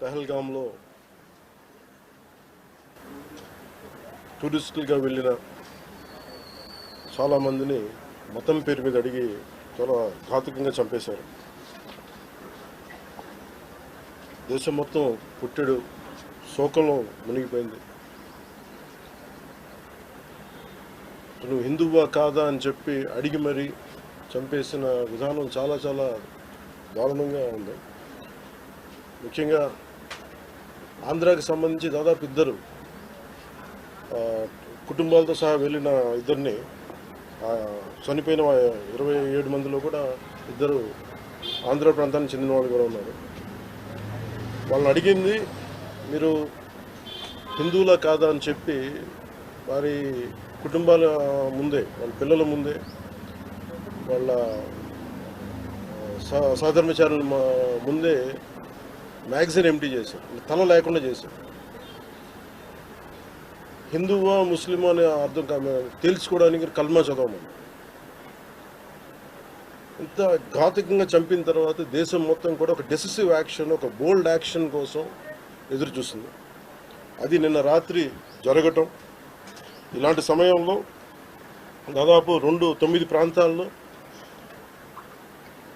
పహల్గామ్లో టూరిస్టులుగా వెళ్ళిన చాలామందిని మతం పేరు మీద అడిగి చాలా ఘాతుకంగా చంపేశారు. దేశం మొత్తం పుట్టెడు శోకంలో మునిగిపోయింది. నువ్వు హిందువా కాదా అని చెప్పి అడిగి మరీ చంపేసిన విధానం చాలా చాలా దారుణంగా ఉంది. ముఖ్యంగా ఆంధ్రాకి సంబంధించి దాదాపు ఇద్దరు కుటుంబాలతో సహా వెళ్ళిన ఇద్దరిని చనిపోయిన 27 మందిలో కూడా ఇద్దరు ఆంధ్ర ప్రాంతానికి చెందిన వాళ్ళు కూడా ఉన్నారు. వాళ్ళని అడిగింది మీరు హిందువులా కాదా అని చెప్పి వారి కుటుంబాల ముందే, వాళ్ళ పిల్లల ముందే, వాళ్ళ సహధర్మచారుల ముందే మ్యాగజైన్ ఎంటీ చేశారు, తల లేకుండా చేశారు. హిందువా ముస్లిమా అనే అర్థం తేల్చుకోవడానికి కల్మా చదవమని. ఇంత ఘాతుకంగా చంపిన తర్వాత దేశం మొత్తం కూడా ఒక డెసిసివ్ యాక్షన్, ఒక బోల్డ్ యాక్షన్ కోసం ఎదురు చూస్తుంది. అది నిన్న రాత్రి జరగటం. ఇలాంటి సమయంలో దాదాపు 9 ప్రాంతాల్లో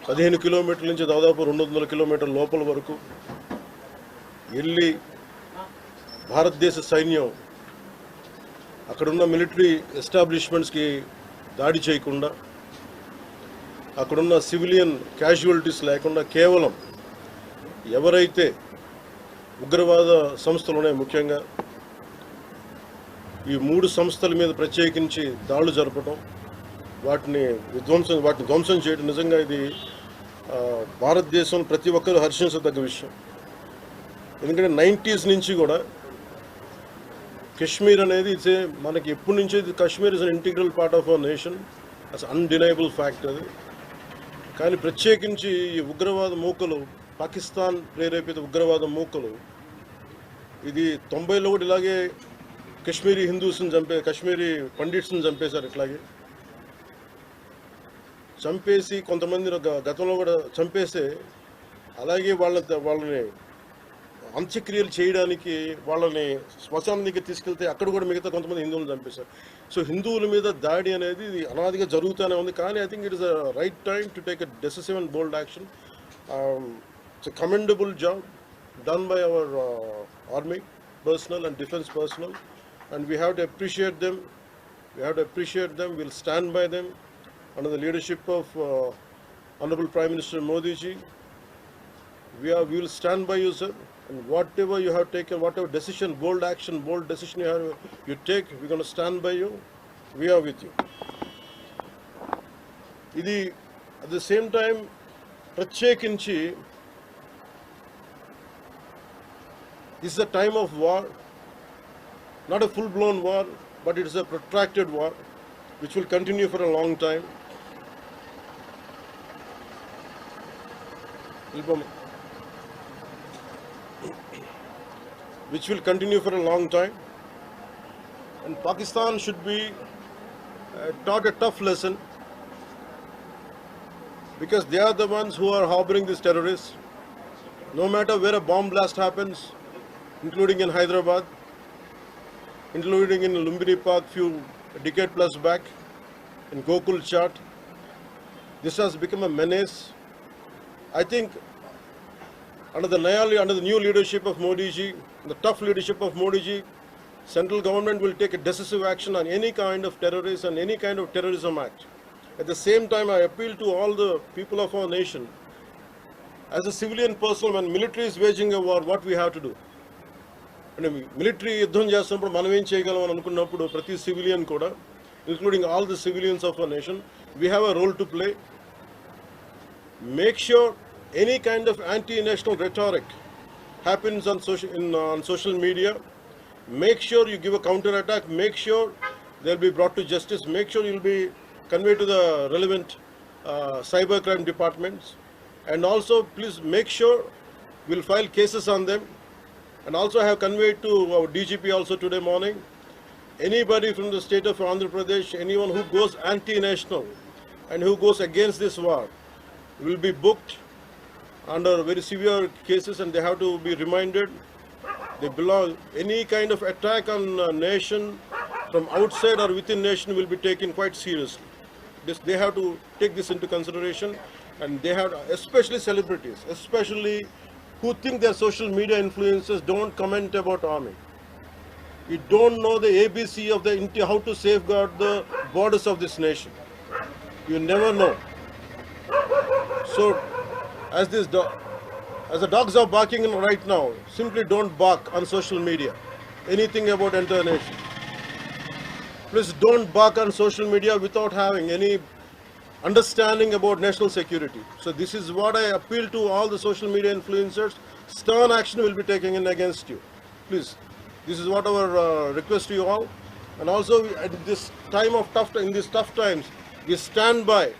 15 కిలోమీటర్ల నుంచి దాదాపు 200 కిలోమీటర్ల లోపల వరకు వెళ్ళి భారతదేశ సైన్యం అక్కడున్న మిలిటరీ ఎస్టాబ్లిష్మెంట్స్కి దాడి చేయకుండా, అక్కడున్న సివిలియన్ క్యాజువాలిటీస్ లేకుండా కేవలం ఎవరైతే ఉగ్రవాద సంస్థలు ఉన్నాయో, ముఖ్యంగా ఈ 3 సంస్థల మీద ప్రత్యేకించి దాడులు జరపడం, వాటిని ధ్వంసం చేయడం నిజంగా ఇది భారతదేశం ప్రతి ఒక్కరూ హర్షించదగ్గ విషయం. ఎందుకంటే 90s నుంచి కూడా కశ్మీర్ అనేది మనకి ఎప్పటి నుంచో Kashmir is an integral part of our nation, as undeniable fact అది. కానీ ప్రత్యేకించి ఈ ఉగ్రవాద మూకలు, పాకిస్తాన్ ప్రేరేపిత ఉగ్రవాద మూకలు, ఇది 90లో కూడా ఇలాగే కశ్మీరీ హిందూస్ని కశ్మీరీ పండిట్స్ని చంపేశారు. ఇట్లాగే చంపేసి కొంతమంది గతంలో కూడా చంపేస్తే అలాగే వాళ్ళని అంత్యక్రియలు చేయడానికి వాళ్ళని శ్మశానం దగ్గర తీసుకెళ్తే అక్కడ కూడా మిగతా కొంతమంది హిందువులను చంపేశారు. సో హిందువుల మీద దాడి అనేది ఇది అనాదిగా జరుగుతూనే ఉంది. కానీ I think it is a right time to take a decisive and bold action. It's a commendable job done by our army personnel and defense personnel, and we have to appreciate them. We'll stand by them under the leadership of Honorable Prime Minister Modi ji. We will stand by you, sir, and whatever you have taken, whatever decision, bold decision you take, we're going to stand by you. We are with you. Idi at the same time ప్రత్యేకించి this is a time of war, not a full-blown war, but it is a protracted war which will continue for a long time. And Pakistan should be taught a tough lesson, because they are the ones who are harboring these terrorists. No matter where a bomb blast happens, including in Hyderabad, including in Lumbini Park a decade plus back, in Gokul Chat, this has become a menace. I think under the new leadership of Modi ji, the tough leadership of Modi ji, central government will take a decisive action on any kind of terrorism and any kind of terrorism act. At the same time, I appeal to all the people of our nation, as a civilian person, when military is waging a war, what we have to do? అంటే military యుద్ధం చేస్తున్నప్పుడు మనం ఏం చేయగలం అని అనుకున్నప్పుడు ప్రతి civilian కూడా, including all the civilians of our nation, we have a role to play. Make sure any kind of anti-national rhetoric happens on social media. Make sure you give a counter-attack. Make sure they'll be brought to justice. Make sure you'll be conveyed to the relevant cybercrime departments. And also, please make sure we'll file cases on them. And also I have conveyed to our DGP also today morning, anybody from the state of Andhra Pradesh, anyone who goes anti-national and who goes against this war will be booked under very severe cases, and they have to be reminded. They belong. Any kind of attack on a nation from outside or within nation will be taken quite seriously. They have to take this into consideration, and they have, especially celebrities, especially who think they're social media influencers, don't comment about army. You don't know the ABC of how to safeguard the borders of this nation. You never know. So, as the dogs are barking right now, simply don't bark on social media anything about entire nation. Please don't bark on social media without having any understanding about national security. So this is what I appeal to all the social media influencers. Stern action will be taken in against you. Please, this is what our request to you all. And also at this time of in these tough times, we stand by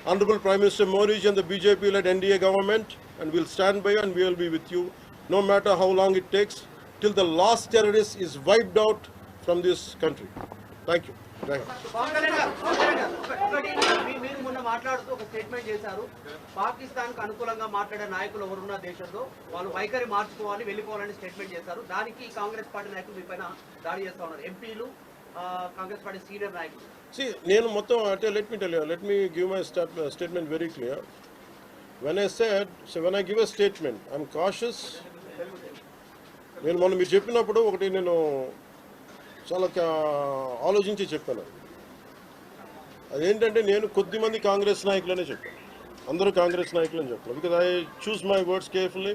Honorable Prime Minister Modi and the BJP-led NDA government, and we'll stand by you and we will be with you, no matter how long it takes, till the last terrorist is wiped out from this country. Thank you. Thank మీరు మొన్న మాట్లాడుతూ ఒక statement చేశారు, పాకిస్తాన్ కు అనుకూలంగా మాట్లాడే నాయకులు ఎవరున్న దేశంలో వాళ్ళు వైఖరి మార్చుకోవాలి, వెళ్ళిపోవాలని స్టేట్మెంట్ చేశారు. దానికి కాంగ్రెస్ పార్టీ నాయకులు మీ పైన దాడి చేస్తా ఉన్నారు, ఎంపీలు, కాంగ్రెస్ పార్టీ సీనియర్ నాయకులు. See, నేను మొత్తం అంటే let me give my statement very clear. When I give a statement, I'm cautious. నేను మొన్న మీరు చెప్పినప్పుడు ఒకటి నేను చాలా ఆలోచించి చెప్పాను. అదేంటంటే నేను కొద్దిమంది కాంగ్రెస్ నాయకులనే చెప్పాను, అందరూ కాంగ్రెస్ నాయకులని చెప్పాను. Because I choose my words carefully,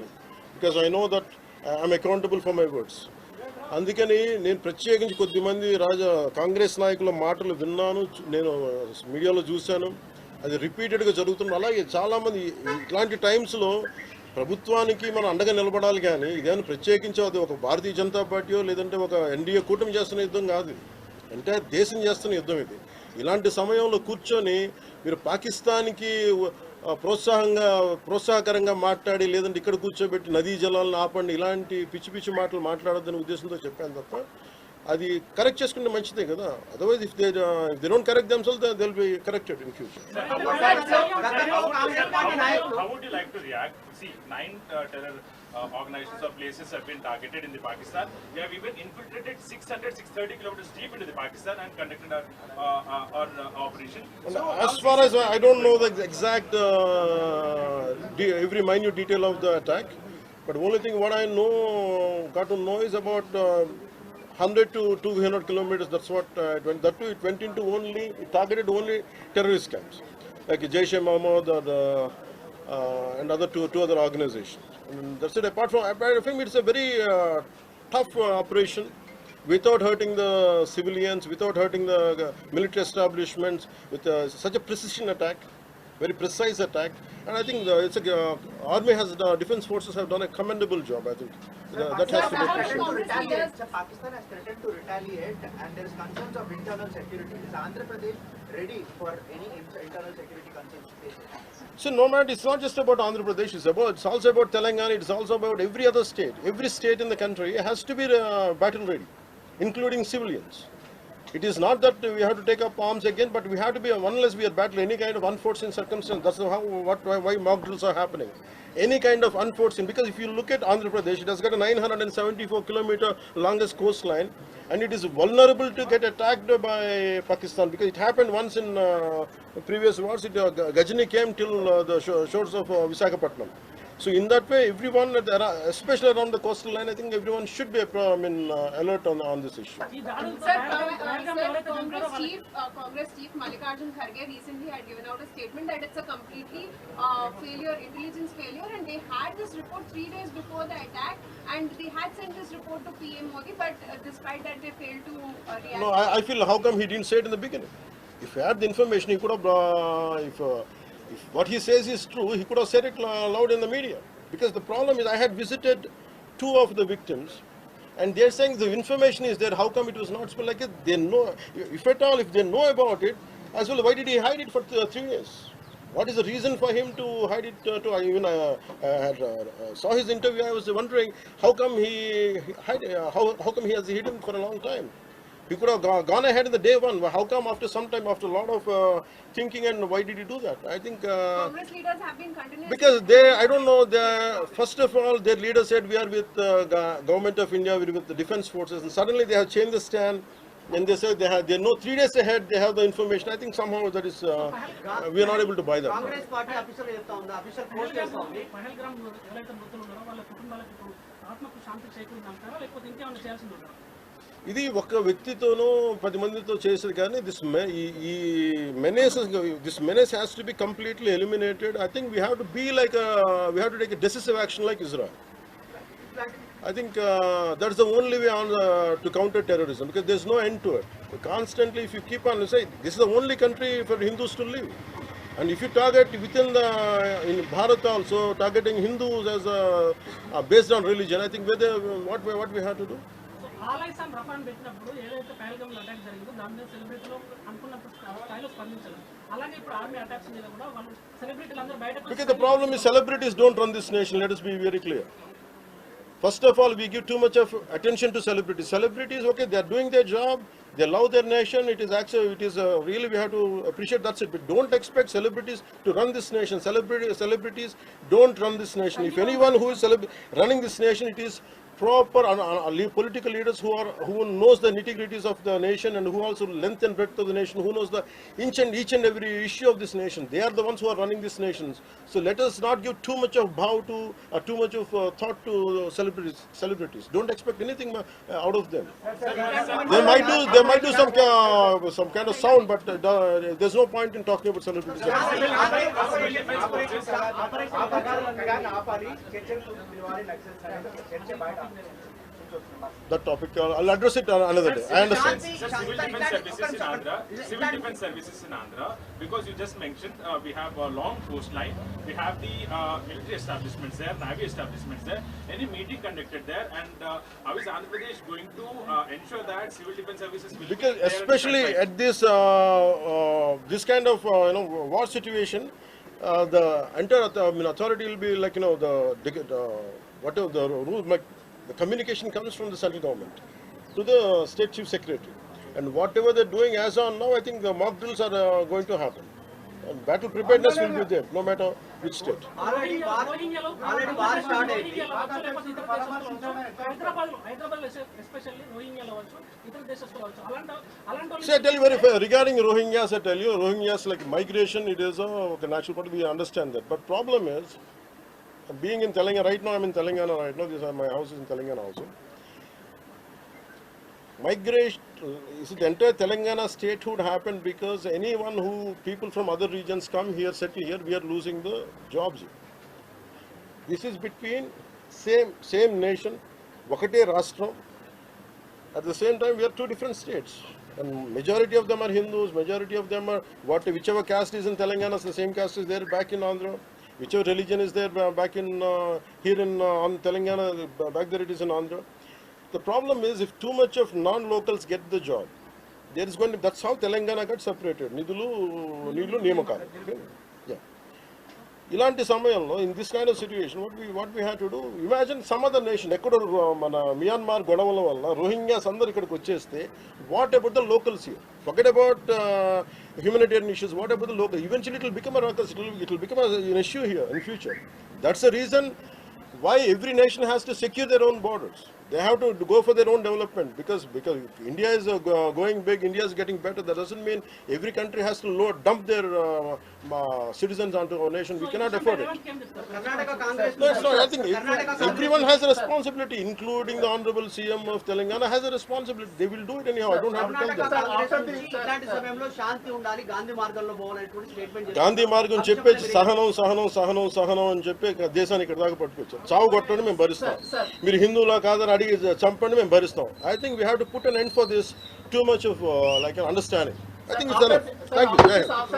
because I know that I'm accountable for my words. అందుకని నేను ప్రత్యేకించి కొద్దిమంది కాంగ్రెస్ నాయకుల మాటలు విన్నాను, నేను మీడియాలో చూశాను, అది రిపీటెడ్గా జరుగుతుంది. అలాగే చాలామంది ఇట్లాంటి టైమ్స్లో ప్రభుత్వానికి మనం అండగా నిలబడాలి, కానీ ఇదేమైనా ప్రత్యేకించి అది ఒక భారతీయ జనతా పార్టీయో లేదంటే ఒక ఎన్డీఏ కూటమి చేస్తున్న యుద్ధం కాదు, అంటే దేశం చేస్తున్న యుద్ధం ఇది. ఇలాంటి సమయంలో కూర్చొని మీరు పాకిస్తాన్కి ప్రోత్సాహకరంగా మాట్లాడి లేదంటే ఇక్కడ కూర్చోబెట్టి నదీ జలాలను ఆపండి, ఇలాంటి పిచ్చి పిచ్చి మాటలు మాట్లాడొద్దనే ఉద్దేశంతో చెప్పాను తప్ప, అది కరెక్ట్ చేసుకుంటే మంచిదే కదా. Otherwise if they don't correct themselves they will be corrected in future. How would you like to react? See, 9 terror organizations or places have been targeted in the Pakistan. They have even infiltrated 630 kilometers deep into the Pakistan and conducted our operation. So, as far as I don't know the exact every minute detail of the attack, but only thing what I got to know is about 100 to 200 kilometers. That's what it went. That too, it went into it targeted only terrorist camps like Jaish-e-Mohammed and other two other organizations. And that's it. Apart from him, it's a very tough operation, without hurting the civilians, without hurting the military establishments, with such a precision attack, very precise attack. And I think army defense forces have done a commendable job. I think that has to be appreciated. Pakistan has threatened to retaliate, and there is concerns of internal security. Is Andhra Pradesh ready for any internal security concerns? So no matter, it's not just about Andhra Pradesh, it's also about Telangana, it's also about every other state. Every state in the country has to be battle ready, including civilians. It is not that we have to take up arms again, but we have to be, unless we are battling any kind of unforeseen circumstance. That's why mock drills are happening. Any kind of unforeseen, because if you look at Andhra Pradesh, it has got a 974-kilometer longest coastline, and it is vulnerable to get attacked by Pakistan, because it happened once in previous wars. Ghajini came till the shores of Visakhapatnam. So in that way, everyone, especially around the coastal line, I think everyone should be alert on this issue. Sir, Congress Chief Mallikarjun Kharge recently had given out a statement that it's a completely intelligence failure, and they had this report 3 days before the attack, and they had sent this report to PM Modi, but despite that they failed to react. No, I feel, how come he didn't say it in the beginning? If he had the information, he could have, if what he says is true, he could have said it loud in the media. Because the problem is, I had visited 2 of the victims, and they're saying the information is there. How come it was not spelled like it? They know, if at all, if they know about it, as well, why did he hide it for 3 years? What is the reason for him to hide it? Saw his interview. I was wondering how come he has hidden for a long time. He could have gone ahead in the day one. How come after some time, after a lot of thinking, and why did he do that? I think Congress leaders have been continuously... because I don't know, first of all, their leader said we are with government of India, we are with the defense forces, and suddenly they have changed the stand, and they said they know 3 days ahead they have the information. I think somehow that is, we are not able to buy that. Congress party official చెప్తా ఉంది, official post చేస్తా ఉంది. పహల్గామ్ ఎవరైతే మృతులు ఉన్నారో వాళ్ళ కుటుంబాలకు ఇప్పుడు ఆత్మకు శాంతి చేకూరిందంటారా లేకపోతే ఇంకేమైనా చేయాల్సింది ఉందా? ఇది ఒక వ్యక్తితోనూ 10 మందితో చేసేది కానీ ఈ menace has to be completely eliminated. I think we have to be like we have to take a decisive action like Israel. I think that's the only way on to counter terrorism, because there's no end to it. Constantly, if you keep on saying this is the only country for Hindus to live, and if you target within in Bharat also targeting Hindus as based on religion, I think what we have to do. ఆలైస్ and రఫాన్ పెట్టినప్పుడు ఏదైతే పహల్గామ్లో attack జరిగిందో దాని మీద సెలబ్రిటీలో అనుకున్నంత స్థాయిలో స్పందించారు. అలాగే ఇప్పుడు ఆర్మీ అటాక్స్ మీద కూడా వాళ్ళు సెలబ్రిటీలు అందరూ బయటకు... Because the problem is celebrities don't run this nation. Let us be very clear. First of all, we give too much of attention to celebrities. Celebrities, okay, they are doing their job. They love their nation. It is actually, really we have to appreciate. That's it. But don't expect celebrities to run this nation. Celebrities don't run this nation. If anyone who is running this nation, it is proper political leaders who knows the nitty-gritties of the nation, and who also length and breadth of the nation, who knows the each and every issue of this nation. They are the ones who are running this nation. So let us not give too much of too much of thought to celebrities. Don't expect anything out of them. They might do some kind of sound, but there's no point in talking about celebrities. That topic, I'll address it another day. I understand. Civil defense services in Andhra, because you just mentioned we have a long coastline, we have the military establishments there, navy establishments there. Any meeting conducted there, and how is Andhra Pradesh going to ensure that civil defense services will because be there especially at this kind of war situation, the entire authority will be like whatever the rules, like the communication comes from the central government to the state chief secretary, and whatever they're doing as on now, I think the mock drills are going to happen, and battle preparedness will be there no matter which state. Already war start అయింది. Hyderabad especially రోహింగ్యాలో వచ్చు, ఇతర దేశస్తులు వచ్చు, అలాంటి... See, I tell you very fair regarding Rohingyas. I tell you, Rohingyas, like migration, it is a natural part. We understand that, but problem is, being in Telangana right now, I'm in Telangana right now. My house is in Telangana also. Migration, the entire Telangana statehood happened because people from other regions come here, settle here, we are losing the jobs here. This is between same nation, Vakate Rashtra. At the same time, we are two different states, and majority of them are Hindus. Majority of them are whichever caste is in Telangana, the same caste is there back in Andhra. Whichever religion is there back in here in Telangana, back there it is in Andhra. The problem is, if too much of non-locals get the job, there is going to, that's how Telangana got separated. Nidulu Niyamakalu. Yeah. Ilanti samayallo, in this kind of situation, what we had to do, imagine some other nation, Myanmar godavala valla Rohingyas andaru ikkadiki vacheste, what about the locals here? Forget about humanitarian issues. What about the local? Eventually, it will become a ruckus. It will become an issue here in future. That's the reason why every nation has to secure their own borders. They have to go for their own development, because India is going big, India is getting better. That doesn't mean every country has to dump their citizens onto our nation. We cannot afford it. Karnataka Congress... No, it's not. I think everyone has a responsibility, including the Honorable CM of Telangana has a responsibility. They will do it anyhow. I don't have to tell them. ఇలాంటి సమయంలో శాంతి ఉండాలి, గాంధీ మార్గంలో పోవాలనేటువంటి statement చేశారు. గాంధీ మార్గం చెప్పేసి సహనం అని చెప్పి దేశాన్ని ఇక్కడ దాకా పట్టుకొచ్చారు. చావు కొట్టండి మేము భరిస్తాం, మీరు హిందువులా కాదని అడిగి చంపండి మేము భరిస్తాం. I think we have to put an end for this too much of like an understanding. I think it's enough. Thank you.